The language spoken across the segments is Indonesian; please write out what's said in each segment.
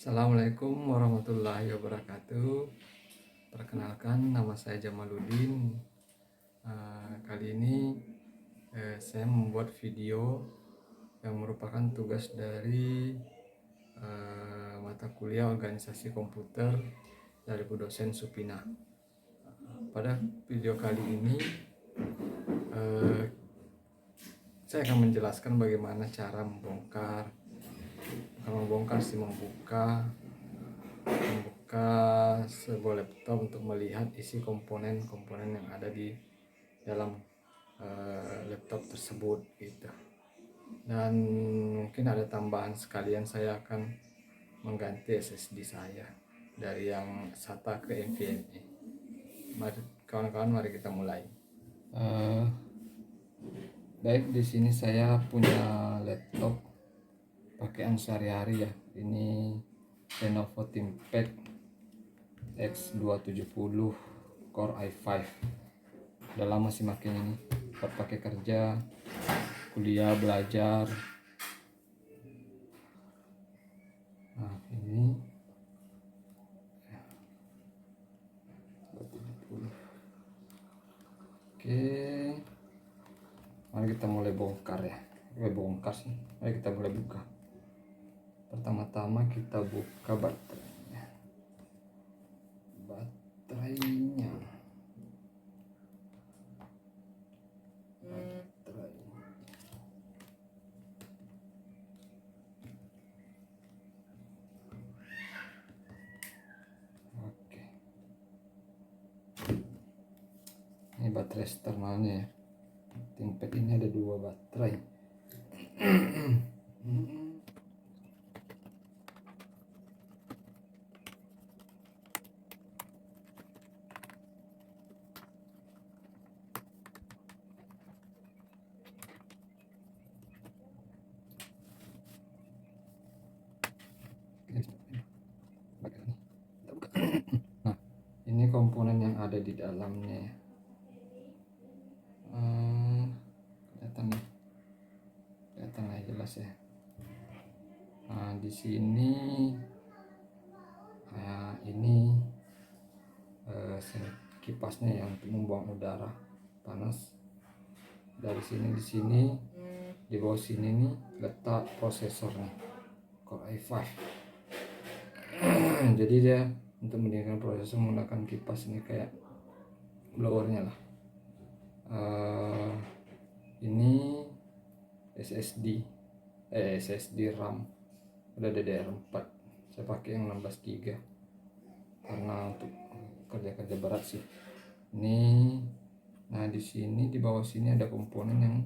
Assalamualaikum warahmatullahi wabarakatuh. Perkenalkan, nama saya Jamaluddin. Kali ini saya membuat video yang merupakan tugas dari mata kuliah organisasi komputer dari Bu Dosen Supina. Pada video kali ini saya akan menjelaskan bagaimana cara membuka sebuah laptop untuk melihat isi komponen-komponen yang ada di dalam laptop tersebut gitu. Dan mungkin ada tambahan sekalian, saya akan mengganti SSD saya dari yang SATA ke NVMe. Mari kawan-kawan, mari kita mulai. Baik, di sini saya punya laptop pakaian sehari-hari ya. Ini Lenovo ThinkPad X270 Core i5. Udah lama sih makin ini, buat pakai kerja, kuliah, belajar. Nah, ini 270. Oke, mari kita mulai bongkar ya. Mari kita mulai buka. Pertama-tama kita buka baterainya. Oke. Ini baterai eksternalnya ya. ThinkPad ini ada 2 baterai. Nah, ini komponen yang ada di dalamnya ya. Kelihatan lah jelas ya. Nah, di sini ini kipasnya yang untuk membuang udara panas. Dari sini, di bawah sini nih letak prosesornya Core i5. Jadi dia untuk mendinginkan prosesor menggunakan kipas ini kayak blowernya lah. Ini SSD RAM udah DDR4. Saya pakai yang 16 GB karena untuk kerja berat sih ini. Nah, di sini di bawah sini ada komponen yang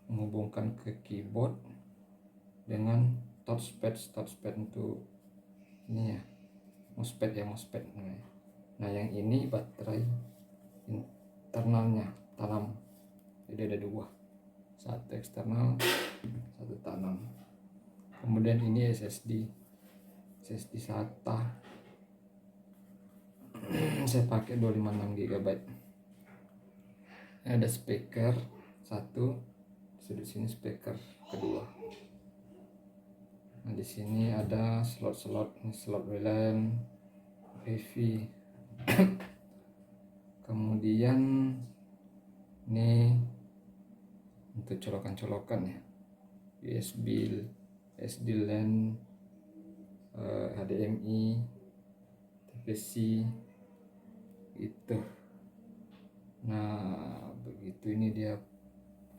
menghubungkan ke keyboard dengan touchpad untuk ini ya, mousepad. Nah, yang ini baterai internalnya tanam, jadi ada 2, satu eksternal, satu tanam. Kemudian ini SSD SATA. Saya pakai 256 GB. Ada speaker 1, di sini speaker kedua. Nah, di sini ada slot WLAN, wifi. Kemudian ini untuk colokan ya, USB, SD LAN, HDMI, TPC itu. Nah, begitu. Ini dia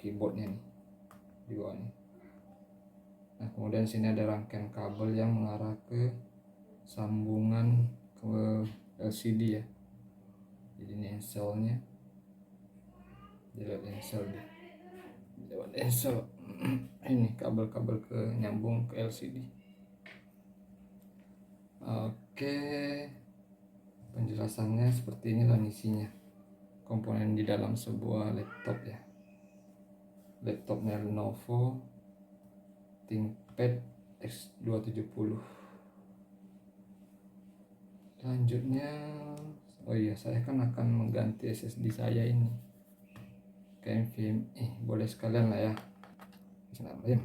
keyboardnya nih di bawah nih. Nah, kemudian sini ada rangkaian kabel yang mengarah ke sambungan ke LCD ya. Jadi ini enselnya, lewat ensel ini kabel-kabel ke nyambung ke LCD. Oke, penjelasannya seperti inilah isinya komponen di dalam sebuah laptop ya. Laptopnya Lenovo ThinkPad X270. Selanjutnya, saya kan akan mengganti SSD saya ini ke NVMe. Boleh sekalian lah ya. Bismillahirrahmanirrahim.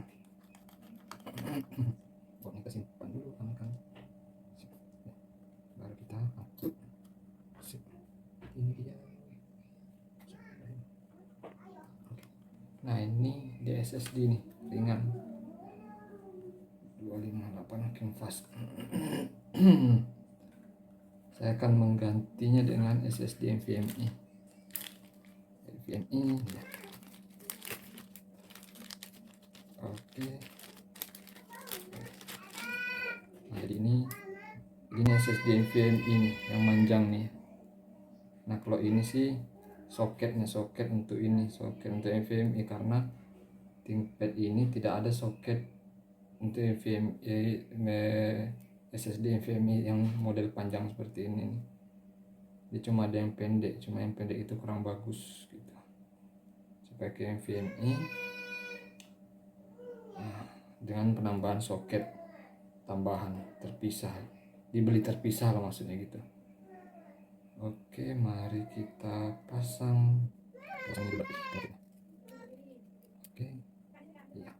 Buat kita simpan dulu kan. SSD nih, ringan 258 makin fast. Saya akan menggantinya dengan SSD NVMe ya. Oke. Nah, jadi ini SSD NVMe ini yang manjang nih. Nah, kalau ini sih soket untuk ini, soket untuk NVMe, karena ThinkPad ini tidak ada soket untuk NVMe, SSD NVMe yang model panjang seperti ini. Dia cuma ada yang pendek, itu kurang bagus gitu. Saya pakai NVMe dengan penambahan soket tambahan terpisah, dibeli terpisah lah maksudnya gitu. Oke, mari kita pasang dulu. Oke, iya.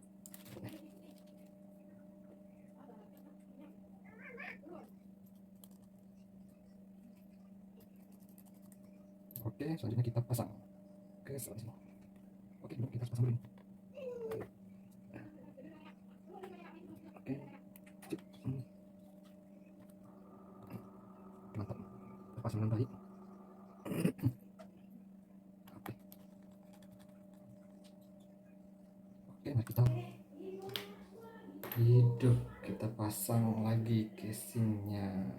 Oke, selanjutnya kita pasang ke selanjutnya. Oke, kita pasang dulu. Oke, mantap, terpasang dengan baik. Oke, mari kita hidup, kita pasang lagi casingnya.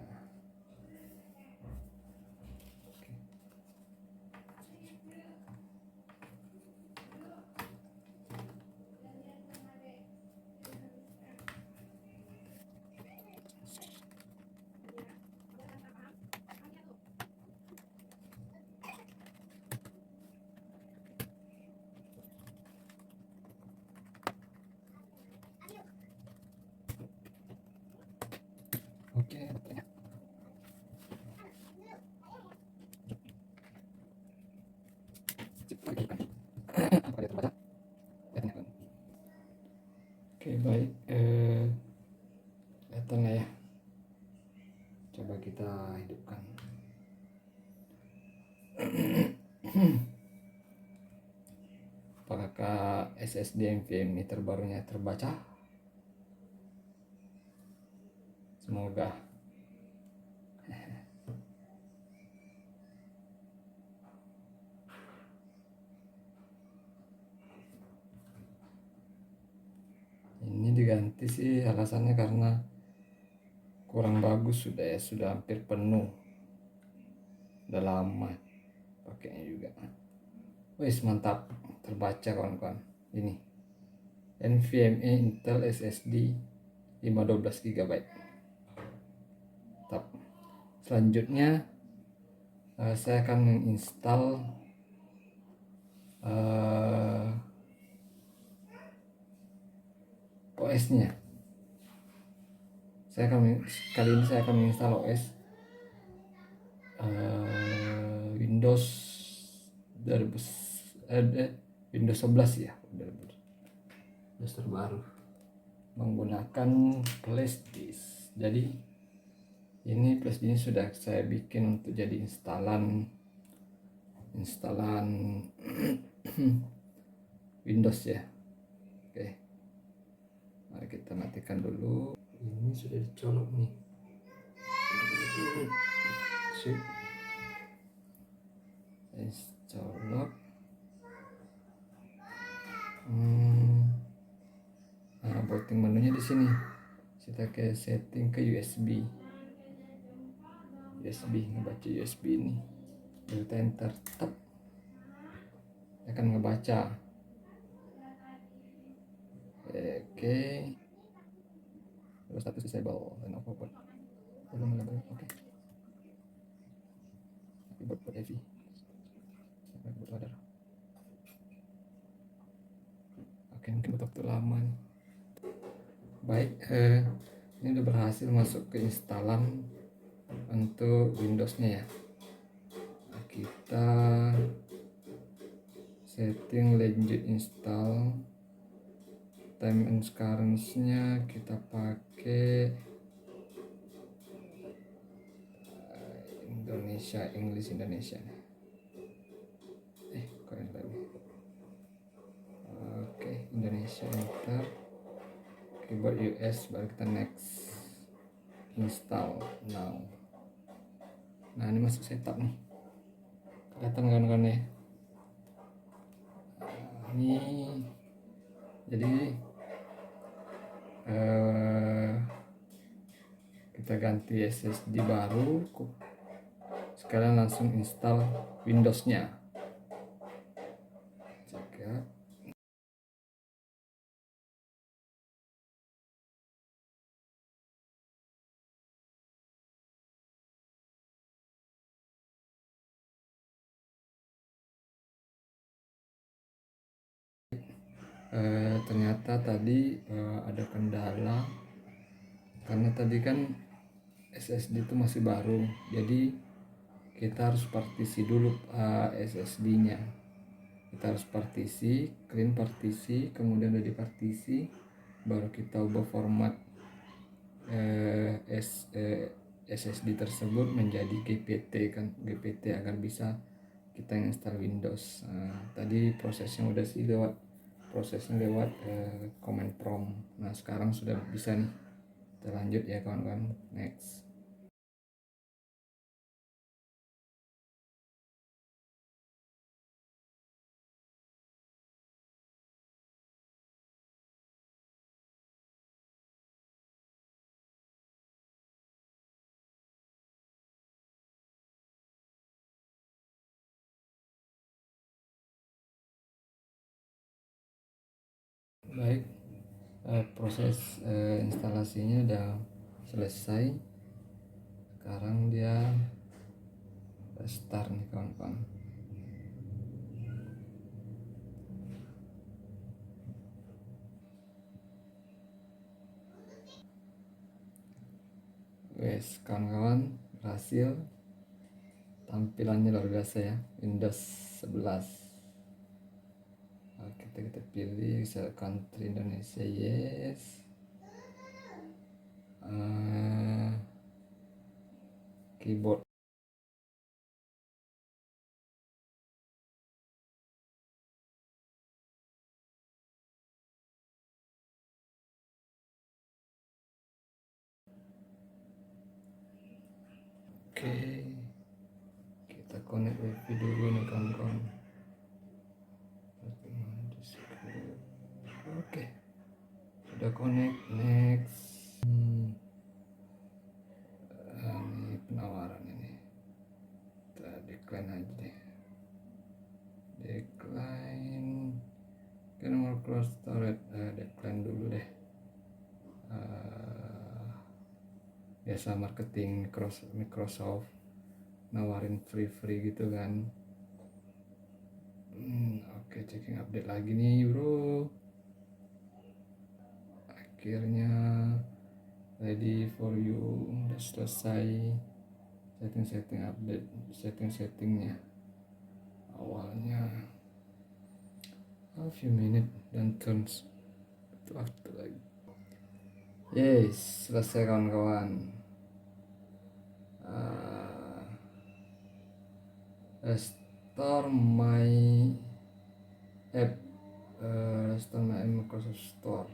Oke, baterainya. Apakah dia terbaca? Oke, baik. Kelihatan lah ya. Coba kita hidupkan. Apakah SSD NVMe terbarunya terbaca? Semoga. Ini diganti sih alasannya karena kurang bagus, sudah hampir penuh, udah lama pakainya juga. Wis, mantap, terbaca kawan-kawan. Ini NVMe Intel SSD 512 GB. Mantap. Selanjutnya saya akan menginstal OS-nya. Kali ini saya akan menginstal OS Windows 11 ya, Windows terbaru, menggunakan flashdisk. Jadi ini flashdisk sudah saya bikin untuk jadi instalan Windows ya. Oke, mari kita matikan dulu. Ini sudah dicolok nih. Sip. Colok. Nah, booting menunya di sini. Kita ke setting ke USB, ngebaca USB ini. Kita enter, tap, akan ngebaca. Oke. Terus status disable dan overboard. Oke. Buat heavy. Oke, mungkin butuh waktu lama nih. Baik, ini udah berhasil masuk ke instalan untuk Windows-nya ya. Nah, kita setting lanjut install. Time and currency-nya kita pakai English Indonesia. Kok yang tadi? Oke, Indonesia. yes, baru kita next, install now. Nah, ini masuk setup nih, kelihatan kan ya. Ini jadi kita ganti SSD baru, sekarang langsung install Windows-nya. Cek ya. Ternyata tadi ada kendala karena tadi kan SSD itu masih baru, jadi kita harus partisi dulu SSD-nya. Kita harus partisi, clean partisi, kemudian dari partisi baru kita ubah format SSD tersebut menjadi GPT kan, GPT agar bisa kita install Windows. Tadi prosesnya udah sih lewat command prompt. Nah, sekarang sudah bisa nih. Kita lanjut ya kawan-kawan, next. Baik, proses instalasinya udah selesai. Sekarang dia start nih kawan-kawan. Wes kawan-kawan, berhasil. Tampilannya luar biasa ya, Windows 11. Kita pilih country Indonesia, yes. Keyboard. Oke, kita connect wifi dulu nih kawan-kawan. Oke, udah connect, next. Ini penawaran ini, kita decline aja deh. Decline, kan mau close storage, decline dulu deh. Biasa marketing Microsoft nawarin free gitu kan. Oke, checking update lagi nih bro. Akhirnya ready for you, udah selesai setting update, settingnya awalnya a few minutes dan turns itu waktu lagi. Yes, selesai kawan-kawan. Store my app, store my Microsoft Store.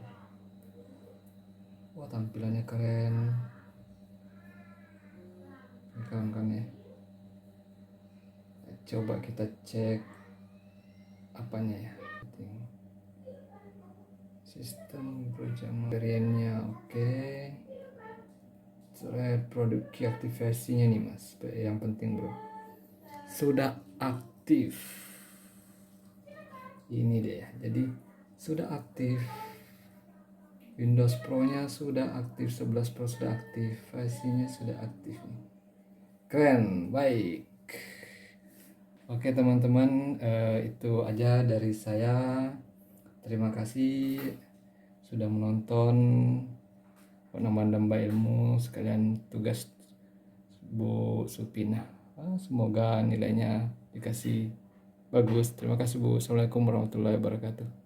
Wah, tampilannya keren kawan-kawan ya. Coba kita cek apanya ya, sistem program variannya. Oke, produk key aktivasinya nih mas, yang penting bro, sudah aktif. Ini deh ya, jadi sudah aktif. Windows Pro nya sudah aktif, 11 Pro sudah aktif, versinya sudah aktif nih. Keren, baik. Oke teman-teman, itu aja dari saya. Terima kasih sudah menonton, nambah-nambah ilmu sekalian tugas Bu Supina. Semoga nilainya dikasih bagus. Terima kasih Bu. Assalamualaikum warahmatullahi wabarakatuh.